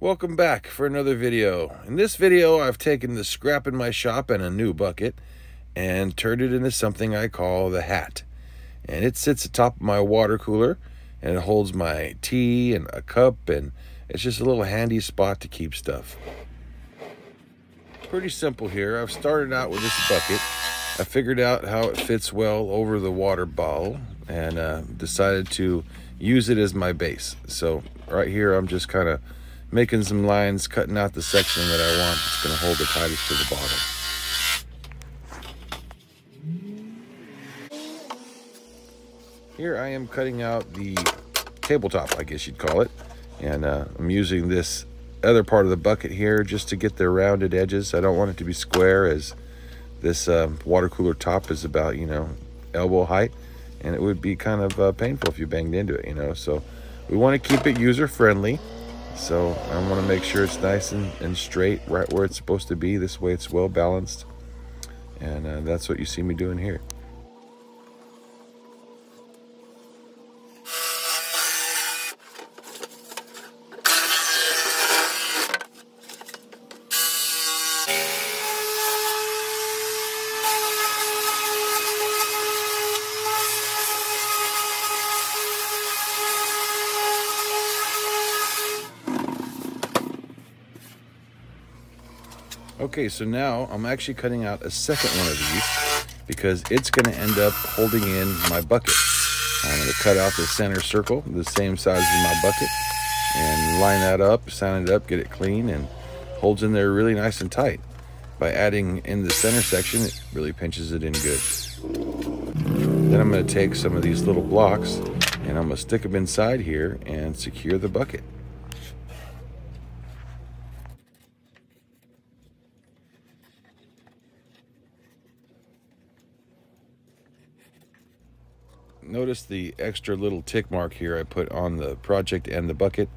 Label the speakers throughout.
Speaker 1: Welcome back for another video. In this video, I've taken the scrap in my shop and a new bucket and turned it into something I call the hat. And it sits atop of my water cooler and it holds my tea and a cup, and it's just a little handy spot to keep stuff. Pretty simple here. I've started out with this bucket. I figured out how it fits well over the water bottle and decided to use it as my base. So right here I'm just kind of making some lines, cutting out the section that I want that's going to hold the tightest to the bottom. Here I am cutting out the tabletop, I guess you'd call it, and I'm using this other part of the bucket here just to get the rounded edges. I don't want it to be square, as this water cooler top is about, elbow height, and it would be kind of painful if you banged into it, so we want to keep it user friendly. So I want to make sure it's nice and straight, right where it's supposed to be. This way it's well balanced, and that's what you see me doing here. Okay, so now I'm actually cutting out a second one of these because it's going to end up holding in my bucket. I'm going to cut out the center circle, the same size as my bucket, and line that up, sound it up, get it clean, and holds in there really nice and tight. By adding in the center section, it really pinches it in good. Then I'm going to take some of these little blocks and I'm going to stick them inside here and secure the bucket. Notice the extra little tick mark here I put on the project and the bucket.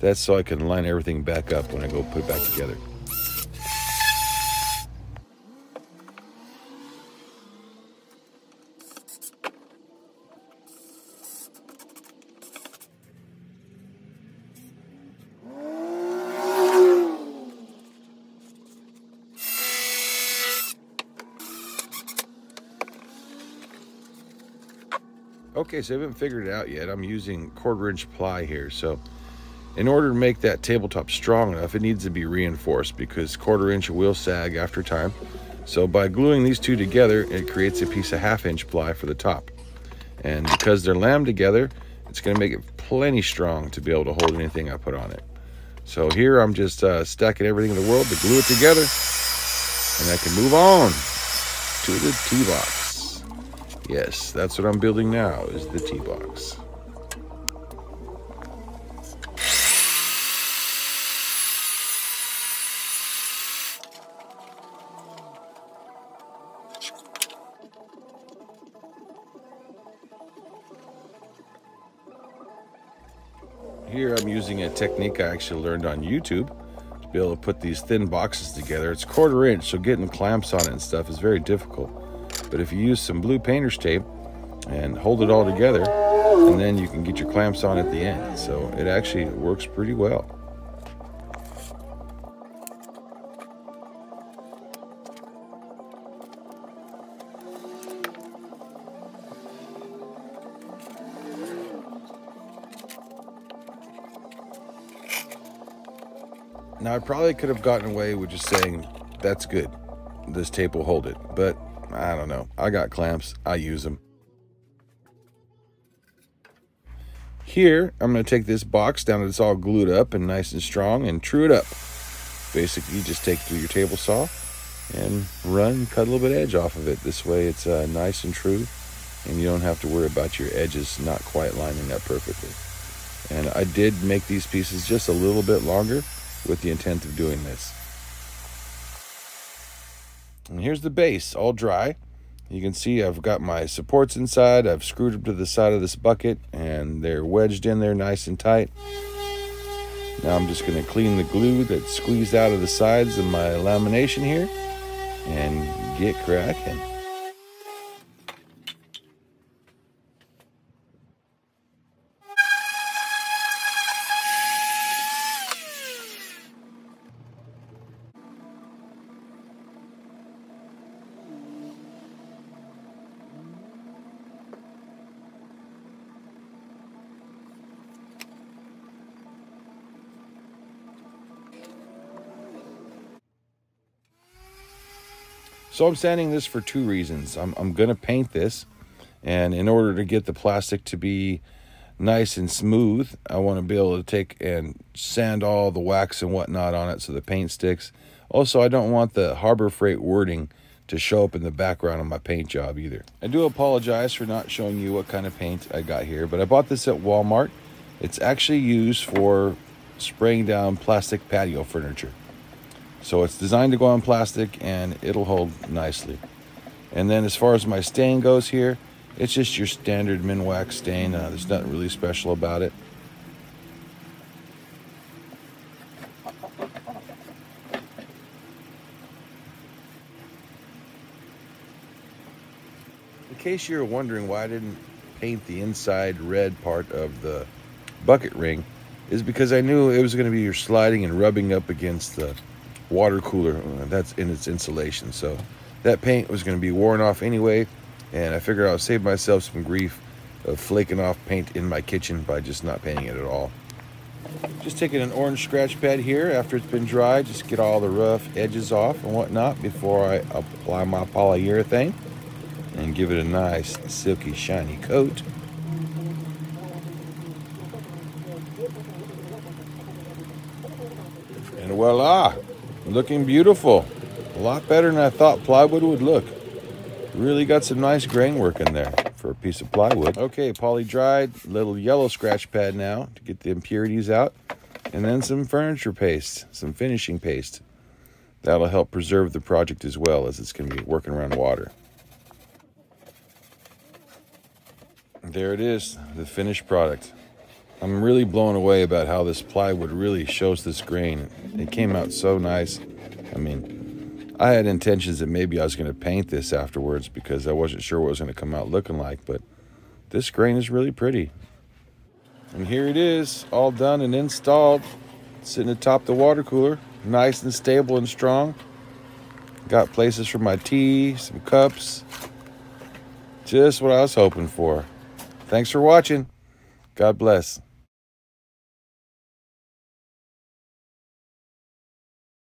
Speaker 1: That's so I can line everything back up when I go put it back together. Okay, so I haven't figured it out yet. I'm using 1/4-inch ply here. So in order to make that tabletop strong enough, it needs to be reinforced because 1/4-inch will sag after time. So by gluing these two together, it creates a piece of 1/2-inch ply for the top. And because they're lammed together, it's going to make it plenty strong to be able to hold anything I put on it. So here I'm just stacking everything in the world to glue it together, and I can move on to the tee box. Yes, that's what I'm building now, is the tee box. Here I'm using a technique I actually learned on YouTube to be able to put these thin boxes together. It's 1/4-inch, so getting clamps on it and stuff is very difficult. But if you use some blue painter's tape and hold it all together, and then you can get your clamps on at the end. So it actually works pretty well. Now I probably could have gotten away with just saying, that's good, this tape will hold it, but I don't know. I got clamps, I use them. Here, I'm going to take this box down, it's all glued up and nice and strong, and true it up. Basically, you just take it to your table saw and cut a little bit of edge off of it. This way it's nice and true, and you don't have to worry about your edges not quite lining up perfectly. And I did make these pieces just a little bit longer with the intent of doing this. And here's the base, all dry. You can see I've got my supports inside. I've screwed them to the side of this bucket, and they're wedged in there nice and tight. Now I'm just going to clean the glue that's squeezed out of the sides of my lamination here and get cracking. So I'm sanding this for two reasons. I'm going to paint this, and in order to get the plastic to be nice and smooth, I want to be able to take and sand all the wax and whatnot on it so the paint sticks. Also, I don't want the Harbor Freight wording to show up in the background of my paint job either. I do apologize for not showing you what kind of paint I got here, but I bought this at Walmart. It's actually used for spraying down plastic patio furniture. So it's designed to go on plastic and it'll hold nicely. And then as far as my stain goes here, it's just your standard Minwax stain. There's nothing really special about it. In case you're wondering why I didn't paint the inside red part of the bucket ring, is because I knew it was going to be your sliding and rubbing up against the water cooler that's in its insulation. So that paint was going to be worn off anyway, and I figured I'll save myself some grief of flaking off paint in my kitchen by just not painting it at all. Just taking an orange scratch pad here after it's been dry, just get all the rough edges off and whatnot before I apply my polyurethane and give it a nice silky shiny coat. And voila, looking beautiful. A lot better than I thought plywood would look. Really got some nice grain work in there for a piece of plywood. Okay, poly dried, little yellow scratch pad now to get the impurities out. And then some furniture paste, some finishing paste. That'll help preserve the project as well, as it's going to be working around water. There it is, the finished product. I'm really blown away about how this plywood really shows this grain. It came out so nice. I mean, I had intentions that maybe I was going to paint this afterwards because I wasn't sure what it was going to come out looking like, but this grain is really pretty. And here it is, all done and installed, sitting atop the water cooler, nice and stable and strong. Got places for my tea, some cups, just what I was hoping for. Thanks for watching. God bless.